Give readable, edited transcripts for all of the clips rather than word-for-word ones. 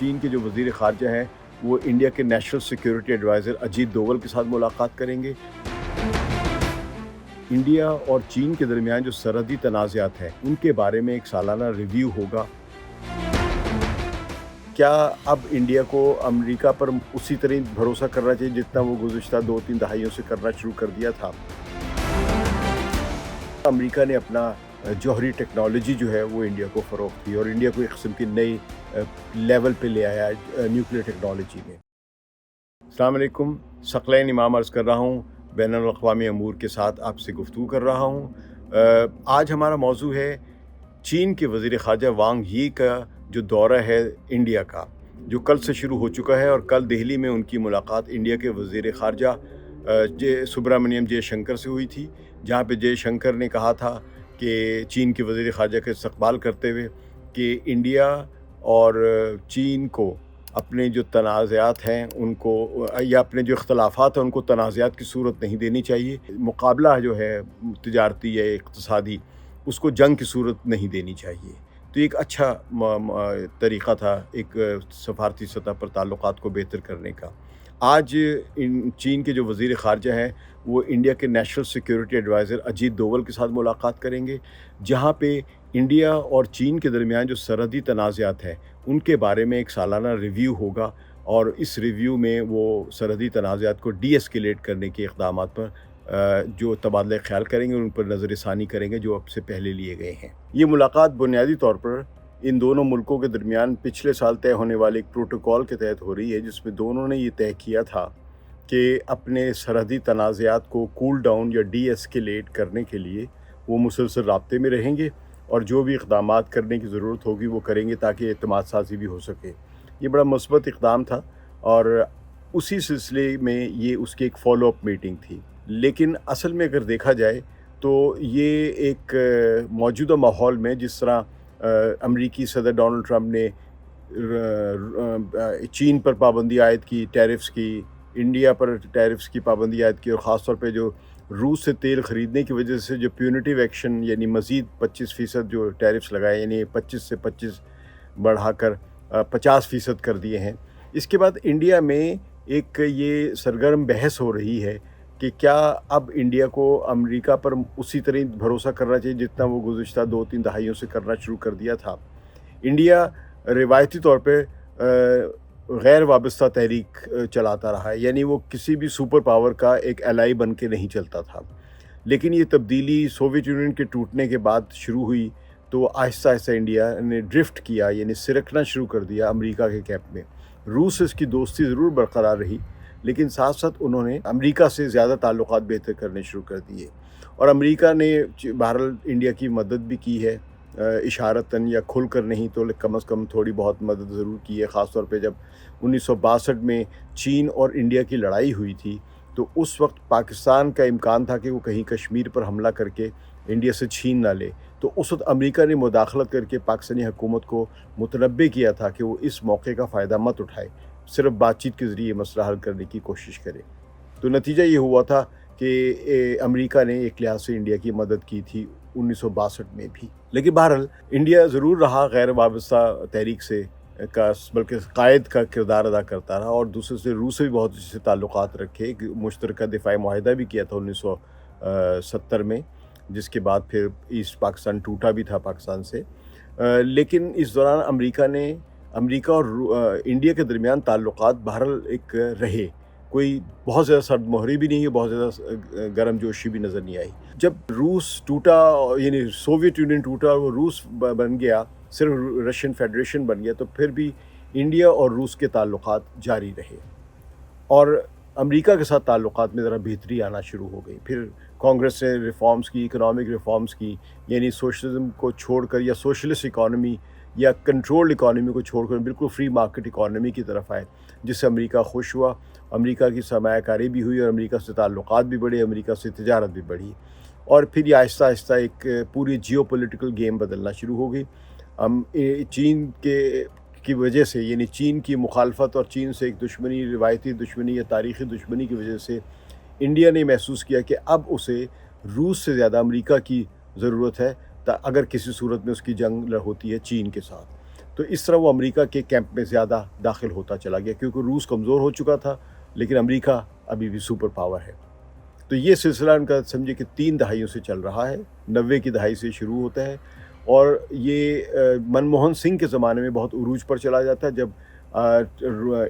چین کے جو وزیر خارجہ ہیں وہ انڈیا کے national security advisor Ajit Doval کے ساتھ ملاقات کریں گے۔ انڈیا اور چین کے درمیان جو سرحدی تنازعات ہیں ان کے بارے میں ایک سالانہ ریویو ہوگا۔ کیا اب انڈیا کو امریکہ پر اسی طرح بھروسہ کرنا چاہیے جتنا وہ گزشتہ 2-3 دہائیوں سے کرنا شروع کر دیا تھا؟ امریکہ نے اپنا جوہری ٹیکنالوجی جو ہے وہ انڈیا کو فروخت دی اور انڈیا کو ایک قسم کی نئی لیول پہ لے آیا نیوکلیر ٹیکنالوجی میں۔ السلام علیکم، ثقلین امام عرض کر رہا ہوں، بین الاقوامی امور کے ساتھ آپ سے گفتگو کر رہا ہوں۔ آج ہمارا موضوع ہے چین کے وزیر خارجہ وانگ یی کا جو دورہ ہے انڈیا کا، جو کل سے شروع ہو چکا ہے، اور کل دہلی میں ان کی ملاقات انڈیا کے وزیر خارجہ سبرامنیم جے شنکر سے ہوئی تھی، جہاں پہ جے شنکر نے کہا تھا کہ چین کے وزیر خارجہ کا استقبال کرتے ہوئے کہ انڈیا اور چین کو اپنے جو تنازعات ہیں ان کو یا اپنے جو اختلافات ہیں ان کو تنازعات کی صورت نہیں دینی چاہیے، مقابلہ جو ہے تجارتی یا اقتصادی اس کو جنگ کی صورت نہیں دینی چاہیے۔ تو ایک اچھا طریقہ تھا ایک سفارتی سطح پر تعلقات کو بہتر کرنے کا۔ آج چین کے جو وزیر خارجہ ہیں وہ انڈیا کے national security advisor Ajit Doval کے ساتھ ملاقات کریں گے، جہاں پہ انڈیا اور چین کے درمیان جو سرحدی تنازعات ہیں ان کے بارے میں ایک سالانہ ریویو ہوگا، اور اس ریویو میں وہ سرحدی تنازعات کو ڈی ایسکیلیٹ کرنے کے اقدامات پر جو تبادلہ خیال کریں گے، ان پر نظر ثانی کریں گے جو اب سے پہلے لیے گئے ہیں۔ یہ ملاقات بنیادی طور پر ان دونوں ملکوں کے درمیان پچھلے سال طے ہونے والے ایک پروٹوکول کے تحت ہو رہی ہے، جس میں دونوں نے یہ طے کیا تھا کہ اپنے سرحدی تنازعات کو کول ڈاؤن یا ڈی ایسکیلیٹ کرنے کے لیے وہ مسلسل رابطے میں رہیں گے، اور جو بھی اقدامات کرنے کی ضرورت ہوگی وہ کریں گے تاکہ اعتماد سازی بھی ہو سکے۔ یہ بڑا مثبت اقدام تھا، اور اسی سلسلے میں یہ اس کی ایک فالو اپ میٹنگ تھی۔ لیکن اصل میں اگر دیکھا جائے تو یہ ایک موجودہ ماحول میں جس طرح امریکی صدر ڈونلڈ ٹرمپ نے چین پر پابندی عائد کی، ٹیرفز کی، انڈیا پر ٹیرفز کی پابندی عائد کی، اور خاص طور پہ جو روس سے تیل خریدنے کی وجہ سے جو پیونیٹیو ایکشن یعنی مزید 25% جو ٹیرفز لگائے، یعنی 25 سے 25 بڑھا کر 50% کر دیے ہیں۔ اس کے بعد انڈیا میں ایک یہ سرگرم بحث ہو رہی ہے کہ کیا اب انڈیا کو امریکہ پر اسی طرح بھروسہ کرنا چاہیے جتنا وہ گزشتہ 2-3 دہائیوں سے کرنا شروع کر دیا تھا۔ انڈیا روایتی طور پہ غیر وابستہ تحریک چلاتا رہا ہے، یعنی وہ کسی بھی سپر پاور کا ایک الائی بن کے نہیں چلتا تھا، لیکن یہ تبدیلی سوویت یونین کے ٹوٹنے کے بعد شروع ہوئی تو آہستہ آہستہ انڈیا نے ڈرفٹ کیا، یعنی سرکنا شروع کر دیا امریکہ کے کیمپ میں۔ روس سے اس کی دوستی ضرور برقرار رہی، لیکن ساتھ ساتھ انہوں نے امریکہ سے زیادہ تعلقات بہتر کرنے شروع کر دیے، اور امریکہ نے بہرحال انڈیا کی مدد بھی کی ہے، اشارتاً یا کھل کر نہیں تو کم از کم تھوڑی بہت مدد ضرور کی ہے۔ خاص طور پہ جب 1962 میں چین اور انڈیا کی لڑائی ہوئی تھی تو اس وقت پاکستان کا امکان تھا کہ وہ کہیں کشمیر پر حملہ کر کے انڈیا سے چھین نہ لے، تو اس وقت امریکہ نے مداخلت کر کے پاکستانی حکومت کو متنبہ کیا تھا کہ وہ اس موقع کا فائدہ مت اٹھائے، صرف بات چیت کے ذریعے مسئلہ حل کرنے کی کوشش کرے۔ تو نتیجہ یہ ہوا تھا کہ امریکہ نے ایک لحاظ سے انڈیا کی مدد کی تھی 1962 میں بھی۔ لیکن بہرحال انڈیا ضرور رہا غیر وابستہ تحریک سے بلکہ قائد کا کردار ادا کرتا رہا، اور دوسرے سے روس سے بھی بہت سے تعلقات رکھے، ایک مشترکہ دفاعی معاہدہ بھی کیا تھا 1970 میں، جس کے بعد پھر ایسٹ پاکستان ٹوٹا بھی تھا پاکستان سے۔ لیکن اس دوران امریکہ اور انڈیا کے درمیان تعلقات بہرحال ایک رہے، کوئی بہت زیادہ سرد مہری بھی نہیں ہے، بہت زیادہ گرم جوشی بھی نظر نہیں آئی۔ جب روس ٹوٹا، یعنی سوویت یونین ٹوٹا اور وہ روس بن گیا، صرف رشین فیڈریشن بن گیا، تو پھر بھی انڈیا اور روس کے تعلقات جاری رہے، اور امریکہ کے ساتھ تعلقات میں ذرا بہتری آنا شروع ہو گئی۔ پھر کانگریس نے ریفارمز کی، اکنامک ریفارمز کی، یعنی سوشلزم کو چھوڑ کر یا سوشلسٹ اکانومی یا کنٹرول اکانومی کو چھوڑ کر بالکل فری مارکیٹ اکانومی کی طرف آئے، جس سے امریکہ خوش ہوا، امریکہ کی سرمایہ کاری بھی ہوئی، اور امریکہ سے تعلقات بھی بڑھے، امریکہ سے تجارت بھی بڑھی، اور پھر یہ آہستہ آہستہ ایک پوری جیو پولیٹیکل گیم بدلنا شروع ہو گئی۔ چین کی وجہ سے، یعنی چین کی مخالفت اور چین سے ایک دشمنی، روایتی دشمنی یا تاریخی دشمنی کی وجہ سے انڈیا نے محسوس کیا کہ اب اسے روس سے زیادہ امریکہ کی ضرورت ہے اگر کسی صورت میں اس کی جنگ ہوتی ہے چین کے ساتھ۔ تو اس طرح وہ امریکہ کے کیمپ میں زیادہ داخل ہوتا چلا گیا، کیونکہ روس کمزور ہو چکا تھا لیکن امریکہ ابھی بھی سپر پاور ہے۔ تو یہ سلسلہ ان کا سمجھے کہ 3 دہائیوں سے چل رہا ہے، 90 کی دہائی سے شروع ہوتا ہے، اور یہ منموہن سنگھ کے زمانے میں بہت عروج پر چلا جاتا ہے، جب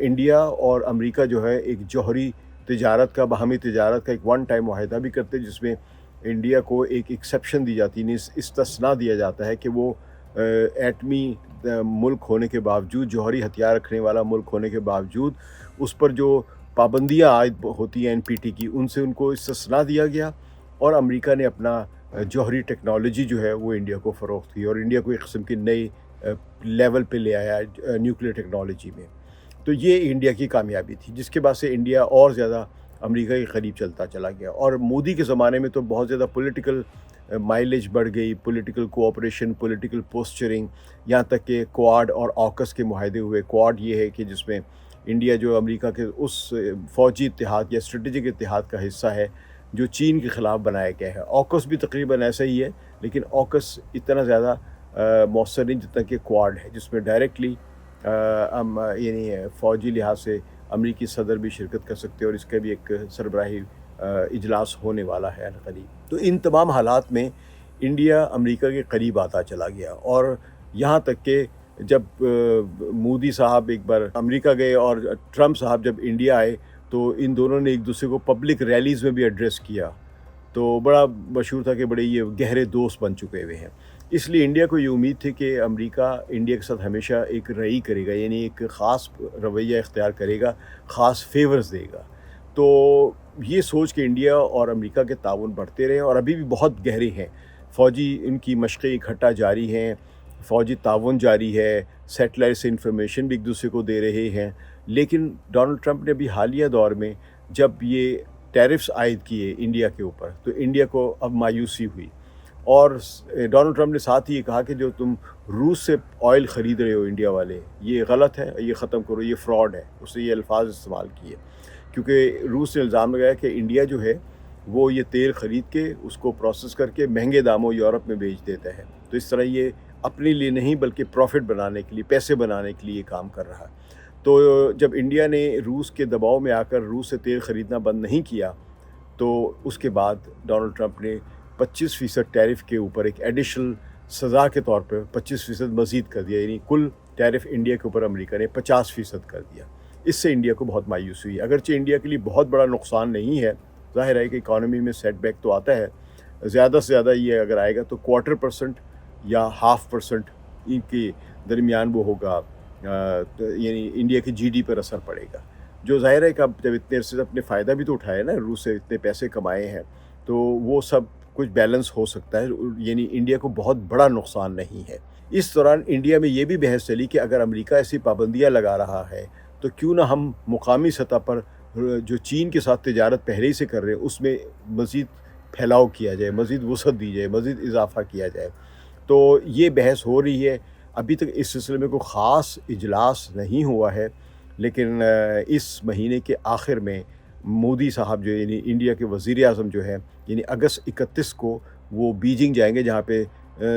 انڈیا اور امریکہ جو ہے ایک جوہری تجارت کا، باہمی تجارت کا ایک ون ٹائم معاہدہ بھی کرتے، جس میں انڈیا کو ایک ایکسیپشن دی جاتی ہے، استثناء دیا جاتا ہے کہ وہ ایٹمی ملک ہونے کے باوجود، جوہری ہتھیار رکھنے والا ملک ہونے کے باوجود، اس پر جو پابندیاں عائد ہوتی ہیں NPT کی، ان سے ان کو استثناء دیا گیا، اور امریکہ نے اپنا جوہری ٹیکنالوجی جو ہے وہ انڈیا کو فروخت کی، اور انڈیا کو ایک قسم کی نئی لیول پہ لے آیا نیوکلیر ٹیکنالوجی میں۔ تو یہ انڈیا کی کامیابی تھی، جس کے بعد سے انڈیا اور زیادہ امریکہ کے قریب چلتا چلا گیا، اور مودی کے زمانے میں تو بہت زیادہ پولیٹیکل مائلیج بڑھ گئی، پولیٹیکل کوآپریشن، پولیٹیکل پوسچرنگ، یہاں تک کہ کوآڈ اور آکس کے معاہدے ہوئے۔ کوآڈ یہ ہے کہ جس میں انڈیا جو امریکہ کے اس فوجی اتحاد یا اسٹریٹجک اتحاد کا حصہ ہے جو چین کے خلاف بنایا گیا ہے۔ آکس بھی تقریباً ایسا ہی ہے، لیکن آکس اتنا زیادہ مؤثر نہیں جتنا کہ کوآڈ ہے، جس میں ڈائریکٹلی یعنی فوجی لحاظ سے امریکی صدر بھی شرکت کر سکتے ہیں، اور اس کا بھی ایک سربراہی اجلاس ہونے والا ہے قریب۔ تو ان تمام حالات میں انڈیا امریکہ کے قریب آتا چلا گیا، اور یہاں تک کہ جب مودی صاحب ایک بار امریکہ گئے اور ٹرمپ صاحب جب انڈیا آئے، تو ان دونوں نے ایک دوسرے کو پبلک ریلیز میں بھی ایڈریس کیا، تو بڑا مشہور تھا کہ بڑے یہ گہرے دوست بن چکے ہوئے ہیں۔ اس لیے انڈیا کو یہ امید تھی کہ امریکہ انڈیا کے ساتھ ہمیشہ ایک رئی کرے گا، یعنی ایک خاص رویہ اختیار کرے گا، خاص فیورز دے گا۔ تو یہ سوچ کہ انڈیا اور امریکہ کے تعاون بڑھتے رہے، اور ابھی بھی بہت گہرے ہیں، فوجی ان کی مشقیں اکٹھا جاری ہیں، فوجی تعاون جاری ہے، سیٹلائٹ سے انفارمیشن بھی ایک دوسرے کو دے رہے ہیں۔ لیکن ڈونلڈ ٹرمپ نے ابھی حالیہ دور میں جب یہ ٹیرفس عائد کیے انڈیا کے اوپر، تو انڈیا کو اب مایوسی ہوئی، اور ڈونلڈ ٹرمپ نے ساتھ ہی یہ کہا کہ جو تم روس سے آئل خرید رہے ہو انڈیا والے، یہ غلط ہے، یہ ختم کرو، یہ فراڈ ہے۔ اس نے یہ الفاظ استعمال کیے، کیونکہ روس نے الزام لگایا کہ انڈیا جو ہے وہ یہ تیل خرید کے اس کو پروسیس کر کے مہنگے داموں یورپ میں بیچ دیتا ہے، تو اس طرح یہ اپنے لیے نہیں بلکہ پروفٹ بنانے کے لیے، پیسے بنانے کے لیے یہ کام کر رہا ہے۔ تو جب انڈیا نے روس کے دباؤ میں آ کر روس سے تیل خریدنا بند نہیں کیا، تو اس کے بعد ڈونلڈ ٹرمپ نے 25% ٹیرف کے اوپر ایک ایڈیشنل سزا کے طور پر 25% مزید کر دیا، یعنی کل ٹیرف انڈیا کے اوپر امریکہ نے 50% کر دیا۔ اس سے انڈیا کو بہت مایوسی ہوئی، اگرچہ انڈیا کے لیے بہت بڑا نقصان نہیں ہے، ظاہر ہے کہ اکانومی میں سیٹ بیک تو آتا ہے، زیادہ سے زیادہ یہ اگر آئے گا تو 1/4% یا 0.5% ان کے درمیان وہ ہوگا، یعنی انڈیا کی GDP پر اثر پڑے گا، جو ظاہر ہے کہ اب جب اتنے عرصے سے اپنے فائدہ بھی تو اٹھائے نا، روس سے اتنے پیسے کمائے ہیں، تو وہ سب کچھ بیلنس ہو سکتا ہے، یعنی انڈیا کو بہت بڑا نقصان نہیں ہے۔ اس دوران انڈیا میں یہ بھی بحث چلی کہ اگر امریکہ ایسی پابندیاں لگا رہا ہے تو کیوں نہ ہم مقامی سطح پر جو چین کے ساتھ تجارت پہلے ہی سے کر رہے ہیں اس میں مزید پھیلاؤ کیا جائے، مزید وسعت دی جائے، مزید اضافہ کیا جائے۔ تو یہ بحث ہو رہی ہے، ابھی تک اس سلسلے میں کوئی خاص اجلاس نہیں ہوا ہے، لیکن اس مہینے کے آخر میں مودی صاحب جو یعنی انڈیا کے وزیر اعظم جو ہیں، یعنی اگست 31 کو وہ بیجنگ جائیں گے، جہاں پہ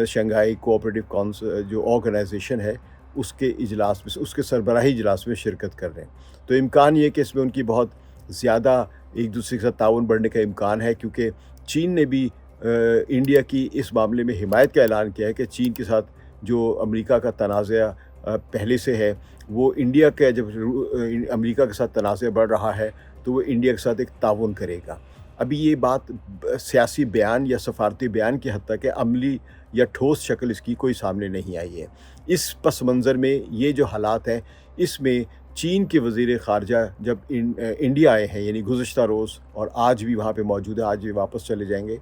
شنگھائی کوآپریٹو کونسل جو آرگنائزیشن ہے اس کے اجلاس میں، اس کے سربراہی اجلاس میں شرکت کر رہے ہیں۔ تو امکان یہ کہ اس میں ان کی بہت زیادہ ایک دوسرے کے ساتھ تعاون بڑھنے کا امکان ہے، کیونکہ چین نے بھی انڈیا کی اس معاملے میں حمایت کا اعلان کیا ہے کہ چین کے ساتھ جو امریکہ کا تنازع پہلے سے ہے، وہ انڈیا کا جب امریکہ کے ساتھ تنازع بڑھ رہا ہے تو وہ انڈیا کے ساتھ ایک تعاون کرے گا۔ ابھی یہ بات سیاسی بیان یا سفارتی بیان کی حد تک ہے، عملی یا ٹھوس شکل اس کی کوئی سامنے نہیں آئی ہے۔ اس پس منظر میں یہ جو حالات ہیں، اس میں چین کے وزیر خارجہ جب انڈیا آئے ہیں، یعنی گزشتہ روز، اور آج بھی وہاں پہ موجود ہے، آج بھی واپس چلے جائیں گے،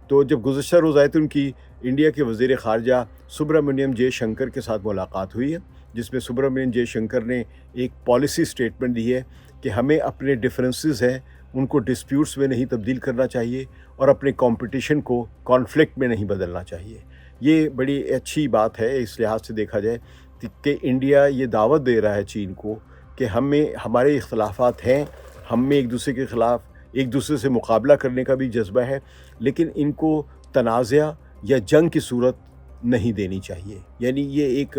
تو جب گزشتہ روز آئے تو ان کی انڈیا کے وزیر خارجہ سبرامنیم جے شنکر کے ساتھ ملاقات ہوئی ہے، جس میں سبرامنیم جے شنکر نے ایک پالیسی سٹیٹمنٹ دی ہے کہ ہمیں اپنے ڈفرینسز ہیں ان کو ڈسپیوٹس میں نہیں تبدیل کرنا چاہیے، اور اپنے کمپٹیشن کو کانفلکٹ میں نہیں بدلنا چاہیے۔ یہ بڑی اچھی بات ہے اس لحاظ سے دیکھا جائے کہ انڈیا یہ دعوت دے رہا ہے چین کو کہ ہمارے اختلافات ہیں، ہم میں ایک دوسرے کے خلاف ایک دوسرے سے مقابلہ کرنے کا بھی جذبہ ہے، لیکن ان کو تنازع یا جنگ کی صورت نہیں دینی چاہیے۔ یعنی یہ ایک